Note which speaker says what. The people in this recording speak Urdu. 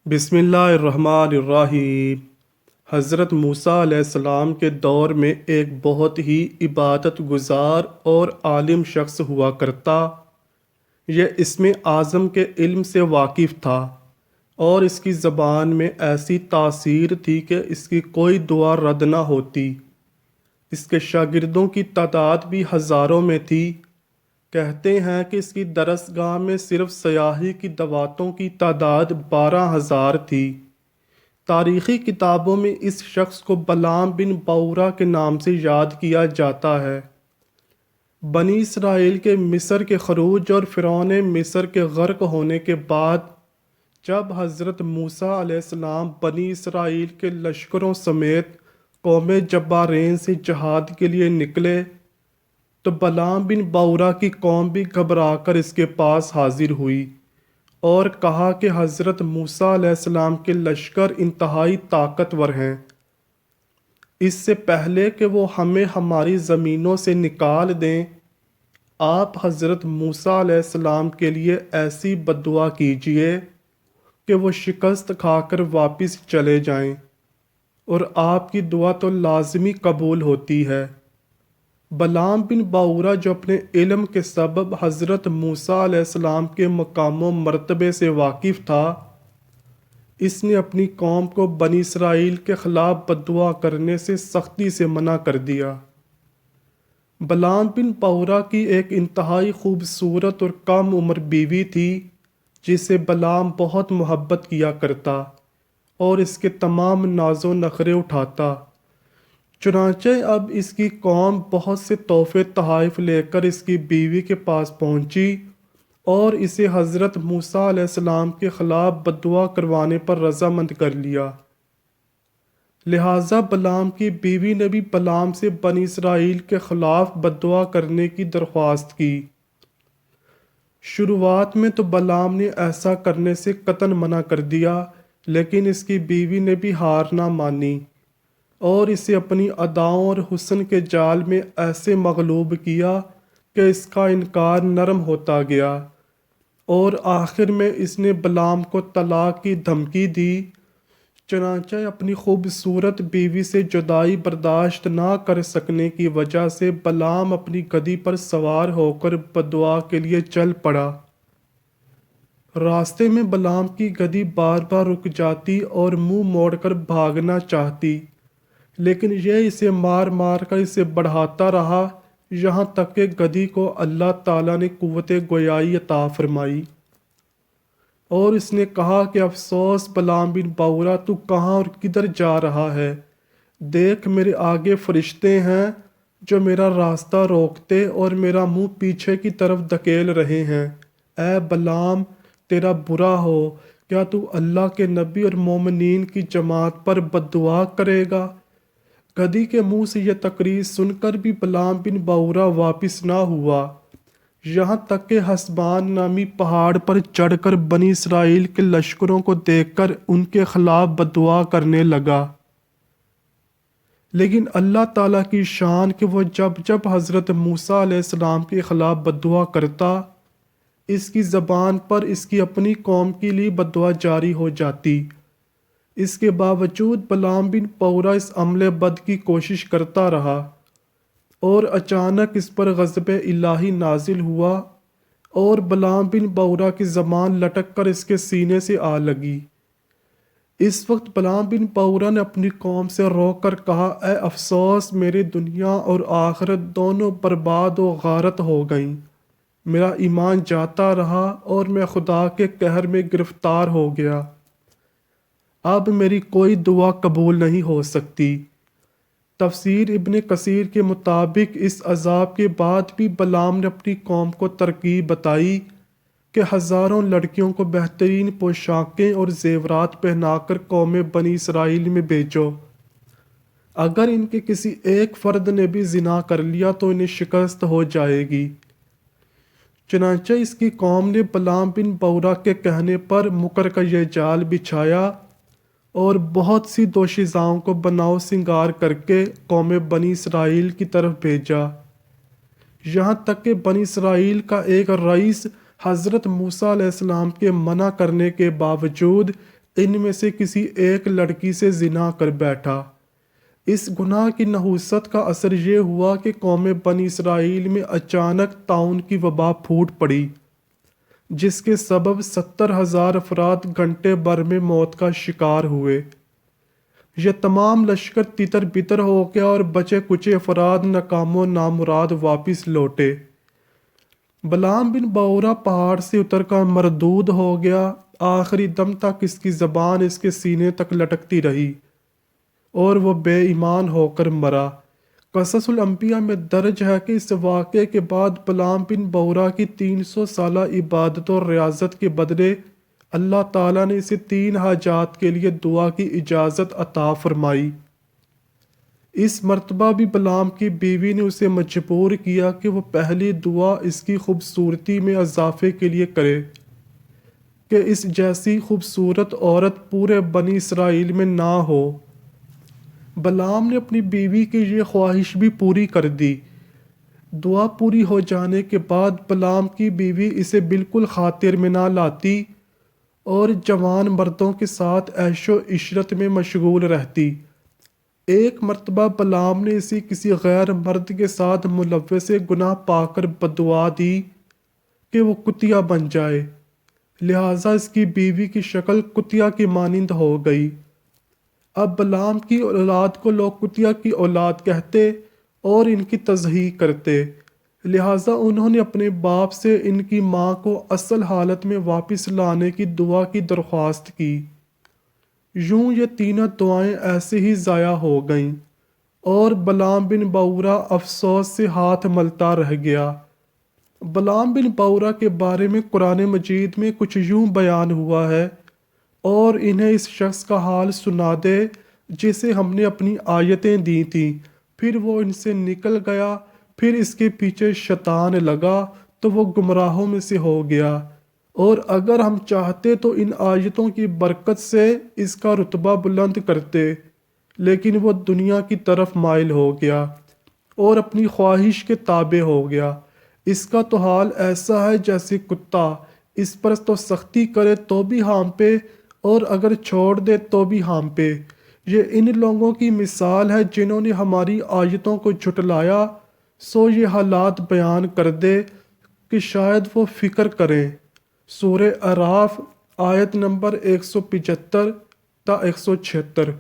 Speaker 1: بسم اللہ الرحمن الرحیم۔ حضرت موسیٰ علیہ السلام کے دور میں ایک بہت ہی عبادت گزار اور عالم شخص ہوا کرتا۔ یہ اسم اعظم کے علم سے واقف تھا اور اس کی زبان میں ایسی تاثیر تھی کہ اس کی کوئی دعا رد نہ ہوتی۔ اس کے شاگردوں کی تعداد بھی ہزاروں میں تھی۔ کہتے ہیں کہ اس کی درسگاہ میں صرف سیاحی کی دعوتوں کی تعداد 12,000 تھی۔ تاریخی کتابوں میں اس شخص کو بلعام بن بعورہ کے نام سے یاد کیا جاتا ہے۔ بنی اسرائیل کے مصر کے خروج اور فرعون مصر کے غرق ہونے کے بعد جب حضرت موسیٰ علیہ السلام بنی اسرائیل کے لشکروں سمیت قوم جبارین سے جہاد کے لیے نکلے تو بلعام بن بعورہ کی قوم بھی گھبرا کر اس کے پاس حاضر ہوئی اور کہا کہ حضرت موسیٰ علیہ السلام کے لشکر انتہائی طاقتور ہیں۔ اس سے پہلے کہ وہ ہمیں ہماری زمینوں سے نکال دیں، آپ حضرت موسیٰ علیہ السلام کے لیے ایسی بددعا کیجئے کہ وہ شکست کھا کر واپس چلے جائیں، اور آپ کی دعا تو لازمی قبول ہوتی ہے۔ بلعام بن بعورہ جو اپنے علم کے سبب حضرت موسیٰ علیہ السلام کے مقام و مرتبے سے واقف تھا، اس نے اپنی قوم کو بنی اسرائیل کے خلاف بددعا کرنے سے سختی سے منع کر دیا۔ بلعام بن بعورہ کی ایک انتہائی خوبصورت اور کم عمر بیوی تھی جسے بلعام بہت محبت کیا کرتا اور اس کے تمام ناز و نخرے اٹھاتا۔ چنانچہ اب اس کی قوم بہت سے تحفے تحائف لے کر اس کی بیوی کے پاس پہنچی اور اسے حضرت موسیٰ علیہ السلام کے خلاف بددعا کروانے پر رضامند کر لیا۔ لہٰذا بلعام کی بیوی نے بھی بلعام سے بنی اسرائیل کے خلاف بددعا کرنے کی درخواست کی۔ شروعات میں تو بلعام نے ایسا کرنے سے قطعاً منع کر دیا، لیکن اس کی بیوی نے بھی ہار نہ مانی اور اسے اپنی اداؤں اور حسن کے جال میں ایسے مغلوب کیا کہ اس کا انکار نرم ہوتا گیا، اور آخر میں اس نے بلعام کو طلاق کی دھمکی دی۔ چنانچہ اپنی خوبصورت بیوی سے جدائی برداشت نہ کر سکنے کی وجہ سے بلعام اپنی گدھی پر سوار ہو کر بددعا کے لیے چل پڑا۔ راستے میں بلعام کی گدھی بار بار رک جاتی اور منہ موڑ کر بھاگنا چاہتی، لیکن یہ اسے مار مار کر اسے بڑھاتا رہا، یہاں تک کہ گدھی کو اللہ تعالیٰ نے قوت گویائی عطا فرمائی اور اس نے کہا کہ افسوس بلعام بن بعورہ، تو کہاں اور کدھر جا رہا ہے؟ دیکھ، میرے آگے فرشتے ہیں جو میرا راستہ روکتے اور میرا منہ پیچھے کی طرف دھکیل رہے ہیں۔ اے بلعام، تیرا برا ہو، کیا تو اللہ کے نبی اور مومنین کی جماعت پر بددعا کرے گا؟ گدھی کے منہ سے یہ تقریر سن کر بھی بلعام بن بعورہ واپس نہ ہوا، یہاں تک کہ حسبان نامی پہاڑ پر چڑھ کر بنی اسرائیل کے لشکروں کو دیکھ کر ان کے خلاف بددعا کرنے لگا۔ لیکن اللہ تعالیٰ کی شان کہ وہ جب جب حضرت موسیٰ علیہ السلام کے خلاف بددعا کرتا، اس کی زبان پر اس کی اپنی قوم کے لیے بددعا جاری ہو جاتی۔ اس کے باوجود بلعام بن بعورہ اس عمل بد کی کوشش کرتا رہا، اور اچانک اس پر غضب الہی نازل ہوا اور بلعام بن بعورہ کی زبان لٹک کر اس کے سینے سے آ لگی۔ اس وقت بلعام بن بعورہ نے اپنی قوم سے رو کر کہا، اے افسوس، میری دنیا اور آخرت دونوں برباد و غارت ہو گئیں۔ میرا ایمان جاتا رہا اور میں خدا کے قہر میں گرفتار ہو گیا۔ اب میری کوئی دعا قبول نہیں ہو سکتی۔ تفسیر ابن کثیر کے مطابق اس عذاب کے بعد بھی بلعام نے اپنی قوم کو ترغیب بتائی کہ ہزاروں لڑکیوں کو بہترین پوشاکیں اور زیورات پہنا کر قوم بنی اسرائیل میں بھیجو۔ اگر ان کے کسی ایک فرد نے بھی زنا کر لیا تو انہیں شکست ہو جائے گی۔ چنانچہ اس کی قوم نے بلعام بن بعورہ کے کہنے پر مکر کا یہ جال بچھایا اور بہت سی دوشیزاؤں کو بناؤ سنگار کر کے قوم بنی اسرائیل کی طرف بھیجا، یہاں تک کہ بنی اسرائیل کا ایک رئیس حضرت موسیٰ علیہ السلام کے منع کرنے کے باوجود ان میں سے کسی ایک لڑکی سے زنا کر بیٹھا۔ اس گناہ کی نحوست کا اثر یہ ہوا کہ قوم بنی اسرائیل میں اچانک طاعون کی وبا پھوٹ پڑی، جس کے سبب 70,000 افراد گھنٹے بھر میں موت کا شکار ہوئے۔ یہ تمام لشکر تتر بتر ہو گیا اور بچے کچے افراد ناکام و نامراد واپس لوٹے۔ بلعام بن باورا پہاڑ سے اتر کر مردود ہو گیا، آخری دم تک اس کی زبان اس کے سینے تک لٹکتی رہی اور وہ بے ایمان ہو کر مرا۔ قصص الانبیاء میں درج ہے کہ اس واقعے کے بعد بلعام بن باورا کی 300 سالہ عبادت اور ریاضت کے بدلے اللہ تعالیٰ نے اسے 3 حاجات کے لیے دعا کی اجازت عطا فرمائی۔ اس مرتبہ بھی بلعام کی بیوی نے اسے مجبور کیا کہ وہ پہلی دعا اس کی خوبصورتی میں اضافے کے لیے کرے کہ اس جیسی خوبصورت عورت پورے بنی اسرائیل میں نہ ہو۔ بلعام نے اپنی بیوی کی یہ خواہش بھی پوری کر دی۔ دعا پوری ہو جانے کے بعد بلعام کی بیوی اسے بالکل خاطر میں نہ لاتی اور جوان مردوں کے ساتھ عیش و عشرت میں مشغول رہتی۔ ایک مرتبہ بلعام نے اسے کسی غیر مرد کے ساتھ ملوث گناہ پا کر بددعا دی کہ وہ کتیا بن جائے، لہٰذا اس کی بیوی کی شکل کتیا کی مانند ہو گئی۔ اب بلعام کی اولاد کو لوگ کتیا کی اولاد کہتے اور ان کی تضحیق کرتے، لہٰذا انہوں نے اپنے باپ سے ان کی ماں کو اصل حالت میں واپس لانے کی دعا کی درخواست کی۔ یوں یہ تینوں دعائیں ایسے ہی ضائع ہو گئیں اور بلعام بن باورا افسوس سے ہاتھ ملتا رہ گیا۔ بلعام بن باورا کے بارے میں قرآن مجید میں کچھ یوں بیان ہوا ہے: اور انہیں اس شخص کا حال سنا دے جسے ہم نے اپنی آیتیں دی تھیں، پھر وہ ان سے نکل گیا، پھر اس کے پیچھے شیطان لگا تو وہ گمراہوں میں سے ہو گیا، اور اگر ہم چاہتے تو ان آیتوں کی برکت سے اس کا رتبہ بلند کرتے، لیکن وہ دنیا کی طرف مائل ہو گیا اور اپنی خواہش کے تابع ہو گیا۔ اس کا تو حال ایسا ہے جیسے کتا، اس پر تو سختی کرے تو بھی ہانپے اور اگر چھوڑ دے تو بھی ہانپے۔ یہ ان لوگوں کی مثال ہے جنہوں نے ہماری آیتوں کو جھٹلایا، سو یہ حالات بیان کر دے کہ شاید وہ فکر کریں۔ سورہ اعراف آیت نمبر 175 تا 176۔